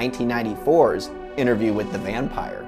1994's Interview with the Vampire.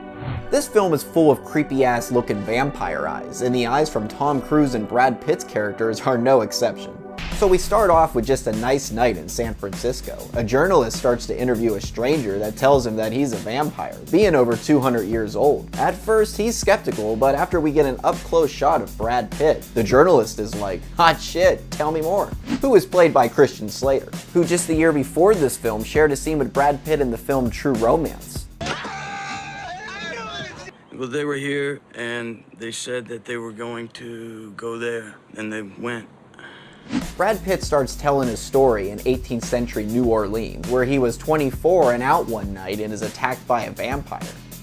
This film is full of creepy-ass looking vampire eyes, and the eyes from Tom Cruise and Brad Pitt's characters are no exception. So we start off with just a nice night in San Francisco. A journalist starts to interview a stranger that tells him that he's a vampire, being over 200 years old. At first, he's skeptical, but after we get an up-close shot of Brad Pitt, the journalist is like, hot shit, tell me more. Who is played by Christian Slater, who just the year before this film shared a scene with Brad Pitt in the film True Romance. Well, they were here, and they said that they were going to go there, and they went. Brad Pitt starts telling his story in 18th century New Orleans, where he was 24 and out one night and is attacked by a vampire.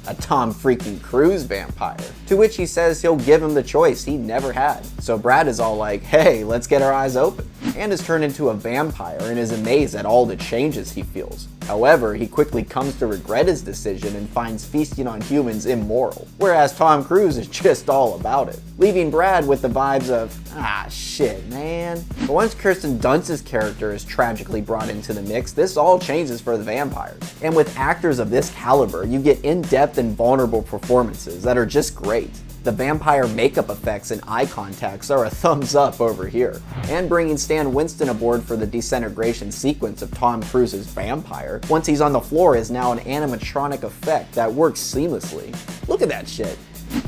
A Tom freaking Cruise vampire. To which he says he'll give him the choice he never had. So Brad is all like, hey, let's get our eyes open. And is turned into a vampire and is amazed at all the changes he feels. However, he quickly comes to regret his decision and finds feasting on humans immoral, whereas Tom Cruise is just all about it, leaving Brad with the vibes of, ah shit man. But once Kirsten Dunst's character is tragically brought into the mix, this all changes for the vampires. And with actors of this caliber, you get in-depth and vulnerable performances that are just great. The vampire makeup effects and eye contacts are a thumbs up over here. And bringing Stan Winston aboard for the disintegration sequence of Tom Cruise's vampire, once he's on the floor, is now an animatronic effect that works seamlessly. Look at that shit.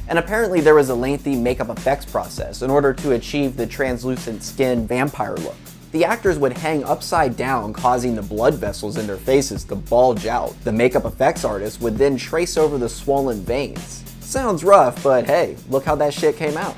And apparently there was a lengthy makeup effects process in order to achieve the translucent skin vampire look. The actors would hang upside down, causing the blood vessels in their faces to bulge out. The makeup effects artist would then trace over the swollen veins. Sounds rough, but hey, look how that shit came out.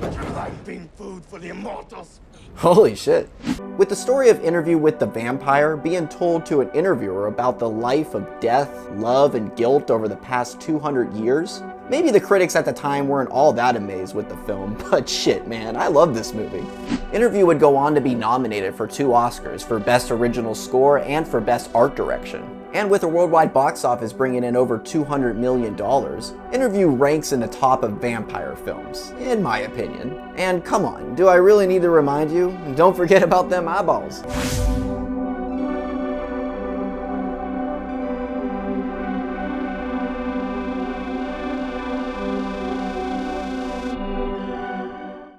Would you like being food for the immortals? Holy shit. With the story of Interview with the Vampire being told to an interviewer about the life of death, love, and guilt over the past 200 years, maybe the critics at the time weren't all that amazed with the film, but shit man, I love this movie. Interview would go on to be nominated for 2 Oscars for Best Original Score and for Best Art Direction. And with a worldwide box office bringing in over $200 million, Interview ranks in the top of vampire films, in my opinion. And come on, do I really need to remind you? Don't forget about them eyeballs.